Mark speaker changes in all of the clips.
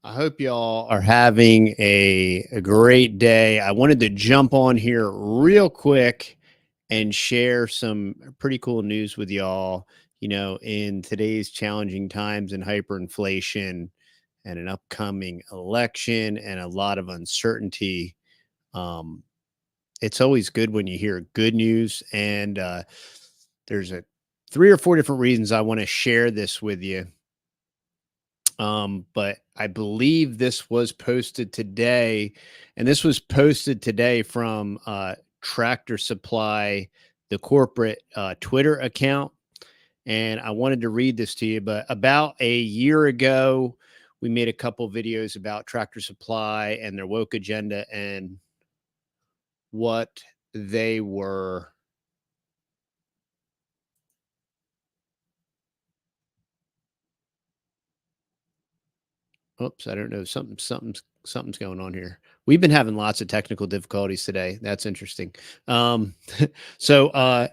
Speaker 1: I hope y'all are having a great day. I wanted to jump on here real quick and share some pretty cool news with y'all. In today's challenging times and hyperinflation and an upcoming election and a lot of uncertainty, um, it's always good when you hear good news. And there's a 3 or 4 different reasons I want to share this with you. But I believe this was posted today, and this was posted today from Tractor Supply, the corporate Twitter account. And I wanted to read this to you. But about a year ago, we made a couple videos about Tractor Supply and their woke agenda and what they were. Oops, I don't know. Something's going on here. We've been having lots of technical difficulties today. That's interesting. Um, so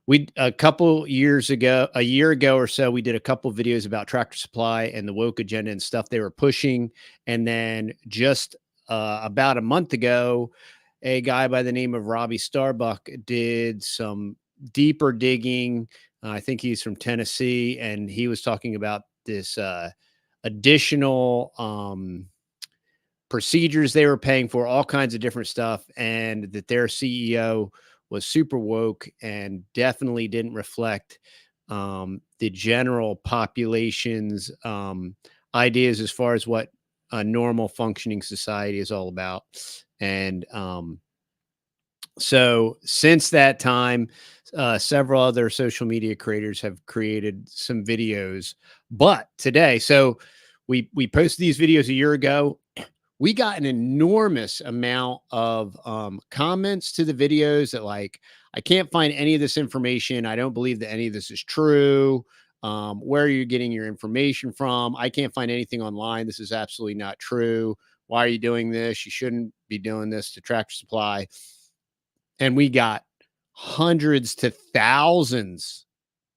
Speaker 1: we a couple years ago, a year ago or so, we did a couple videos about Tractor Supply and the woke agenda and stuff they were pushing. And then just about a month ago, a guy by the name of Robbie Starbuck did some deeper digging. I think he's from Tennessee, and he was talking about this additional procedures they were paying for, all kinds of different stuff, and that their CEO was super woke and definitely didn't reflect the general population's ideas as far as what a normal functioning society is all about. And so since that time, several other social media creators have created some videos. But today, so we posted these videos a year ago. We got an enormous amount of comments to the videos that, like, I can't find any of this information. I don't believe that any of this is true. Where are you getting your information from? I can't find anything online. This is absolutely not true. Why are you doing this? You shouldn't be doing this to Tractor Supply. And we got hundreds to thousands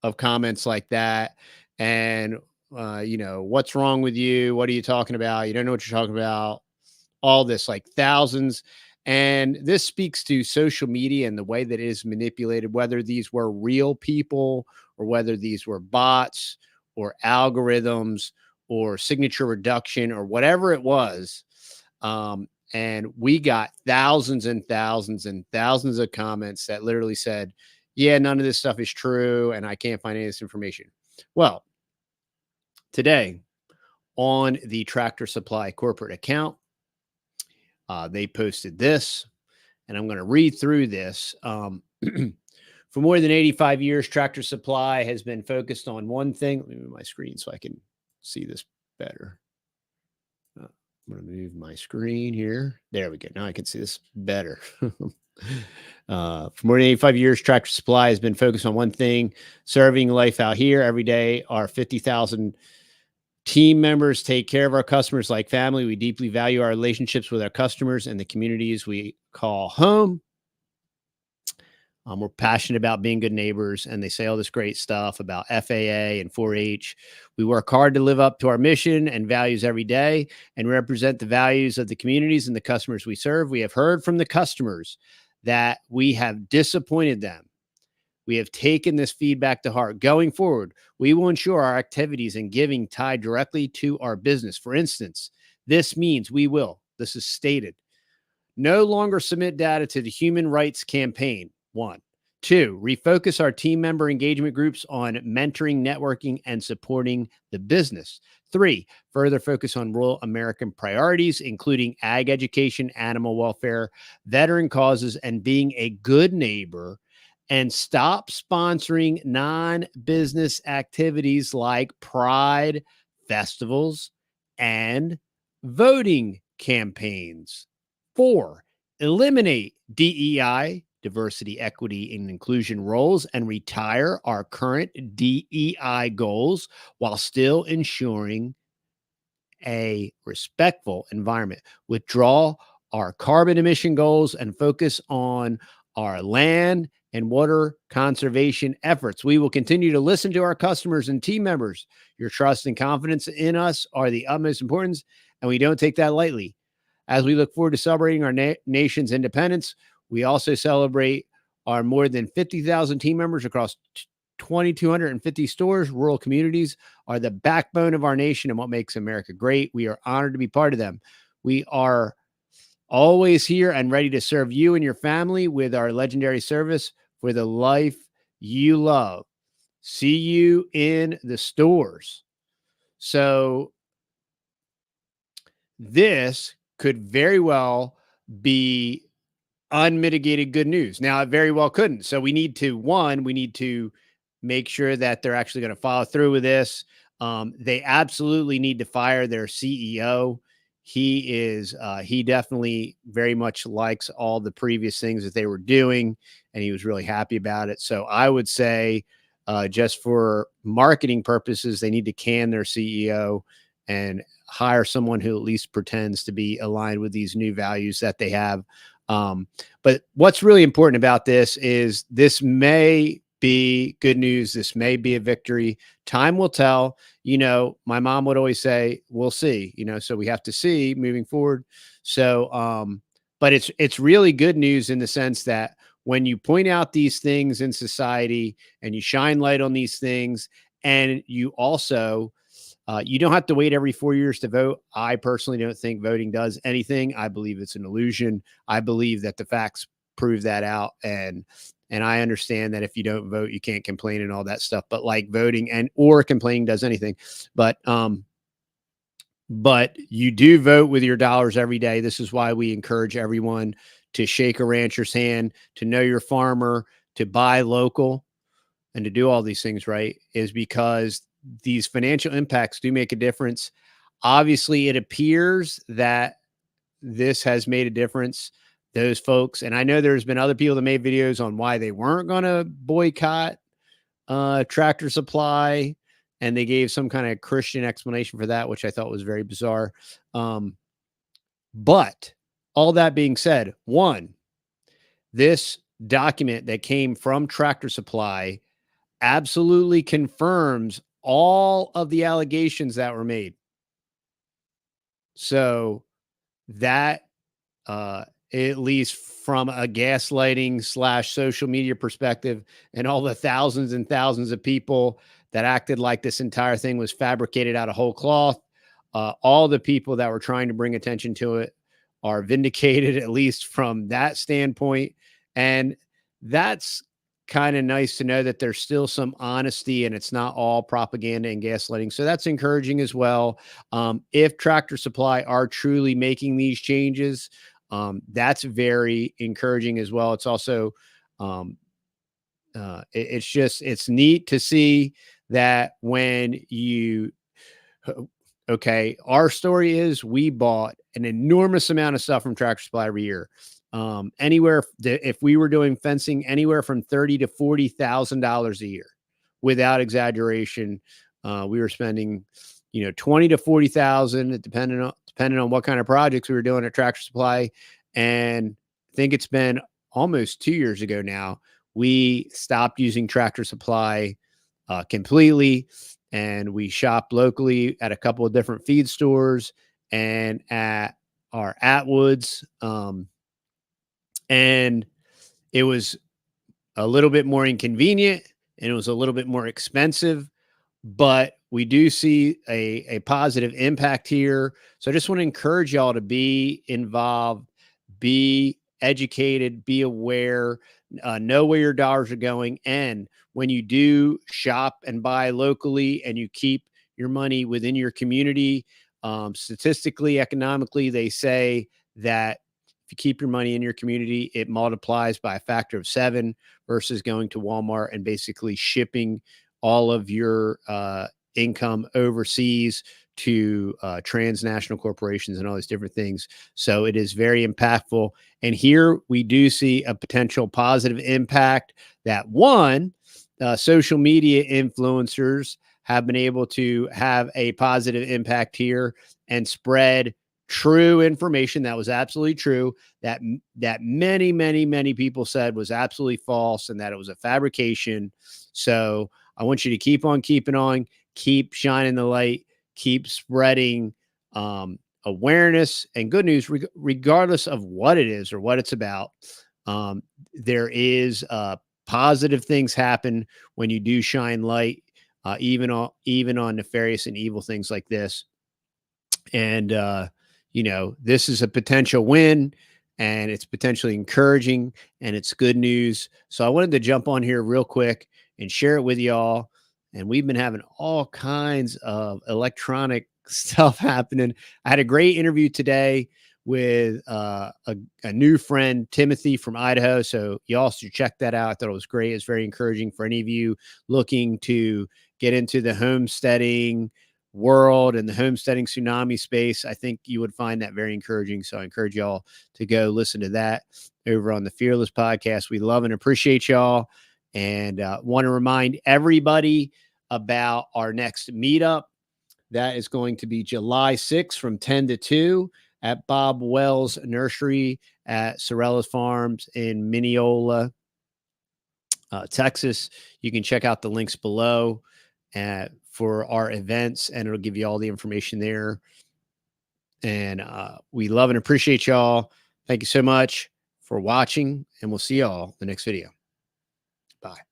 Speaker 1: of comments like that. And, what's wrong with you? What are you talking about? You don't know what you're talking about. All this, like thousands. And this speaks to social media and the way that it is manipulated, whether these were real people or whether these were bots or algorithms or signature reduction or whatever it was. And we got thousands and thousands and thousands of comments that literally said, yeah, none of this stuff is true, and I can't find any of this information. Well, today on the Tractor Supply corporate account, they posted this, and I'm going to read through this. For more than 85 years, Tractor Supply has been focused on one thing. Let me move my screen so I can see this better. I'm going to move my screen here. There we go. Now I can see this better. For more than 85 years, Tractor Supply has been focused on one thing, serving life out here every day. Our 50,000 team members take care of our customers like family. We deeply value our relationships with our customers and the communities we call home. We're passionate about being good neighbors, and they say all this great stuff about FAA and 4-H. We work hard to live up to our mission and values every day and represent the values of the communities and the customers we serve. We have heard from the customers that we have disappointed them. We have taken this feedback to heart. Going forward, we will ensure our activities and giving tie directly to our business. For instance, this means we will, this is stated, no longer submit data to the Human Rights Campaign. 1. 2, refocus our team member engagement groups on mentoring, networking, and supporting the business. 3, further focus on rural American priorities, including ag education, animal welfare, veteran causes, and being a good neighbor, and stop sponsoring non-business activities like pride festivals and voting campaigns. 4, eliminate DEI, diversity, equity, and inclusion roles, and retire our current DEI goals while still ensuring a respectful environment. Withdraw our carbon emission goals and focus on our land and water conservation efforts. We will continue to listen to our customers and team members. Your trust and confidence in us are the utmost importance, and we don't take that lightly. As we look forward to celebrating our nation's independence, we also celebrate our more than 50,000 team members across 2,250 stores. Rural communities are the backbone of our nation and what makes America great. We are honored to be part of them. We are always here and ready to serve you and your family with our legendary service for the life you love. See you in the stores. So this could very well be unmitigated good news. Now, it very well couldn't. So we need to make sure that they're actually going to follow through with this. They absolutely need to fire their CEO. He definitely very much likes all the previous things that they were doing, and he was really happy about it. So I would say, just for marketing purposes, they need to can their CEO and hire someone who at least pretends to be aligned with these new values that they have. But what's really important about this is this may be good news. This may be a victory. Time will tell. You know, my mom would always say, we'll see, you know, so we have to see moving forward. So, but it's really good news in the sense that when you point out these things in society and you shine light on these things, and you also, you don't have to wait every 4 years to vote. I personally don't think voting does anything. I believe it's an illusion. I believe that the facts prove that out. And I understand that if you don't vote, you can't complain and all that stuff. But like voting or complaining does anything. But you do vote with your dollars every day. This is why we encourage everyone to shake a rancher's hand, to know your farmer, to buy local, and to do all these things, right, is because these financial impacts do make a difference. Obviously, it appears that this has made a difference. Those folks, and I know there's been other people that made videos on why they weren't going to boycott Tractor Supply, and they gave some kind of Christian explanation for that, which I thought was very bizarre. But all that being said, one, this document that came from Tractor Supply absolutely confirms all of the allegations that were made. So that, at least from a gaslighting / social media perspective, and all the thousands and thousands of people that acted like this entire thing was fabricated out of whole cloth, all the people that were trying to bring attention to it are vindicated, at least from that standpoint. And that's kind of nice to know that there's still some honesty and it's not all propaganda and gaslighting. So that's encouraging as well. If Tractor Supply are truly making these changes, that's very encouraging as well. It's also, it's neat to see that when you, okay, our story is we bought an enormous amount of stuff from Tractor Supply every year. If we were doing fencing, anywhere from $30,000 to $40,000 a year, without exaggeration. We were spending, $20,000 to $40,000, depending on what kind of projects we were doing at Tractor Supply. And I think it's been almost 2 years ago now, we stopped using Tractor Supply completely, and we shopped locally at a couple of different feed stores and at our Atwoods. And it was a little bit more inconvenient and it was a little bit more expensive, but we do see a positive impact here. So I just want to encourage y'all to be involved, be educated, be aware, know where your dollars are going. And when you do shop and buy locally and you keep your money within your community, statistically, economically, they say that if you keep your money in your community, it multiplies by a factor of 7 versus going to Walmart and basically shipping all of your income overseas to transnational corporations and all these different things. So it is very impactful. And here we do see a potential positive impact that social media influencers have been able to have a positive impact here and spread true information that was absolutely true, that many, many, many people said was absolutely false and that it was a fabrication. So I want you to keep on keeping on, keep shining the light, keep spreading awareness and good news, regardless of what it is or what it's about. There is positive things happen when you do shine light, even on nefarious and evil things like this. And this is a potential win, and it's potentially encouraging, and it's good news. So I wanted to jump on here real quick and share it with y'all. And we've been having all kinds of electronic stuff happening. I had a great interview today with a new friend, Timothy from Idaho. So y'all should check that out. I thought it was great. It's very encouraging for any of you looking to get into the homesteading world and the homesteading tsunami space. I think you would find that very encouraging. So I encourage y'all to go listen to that over on the Fearless podcast. We love and appreciate y'all, and want to remind everybody about our next meetup. That is going to be July 6th from 10 to 2 at Bob Wells Nursery at Sorellas Farms in Mineola, Texas. You can check out the links below for our events, and it'll give you all the information there. And we love and appreciate y'all. Thank you so much for watching, and we'll see y'all in the next video. Bye.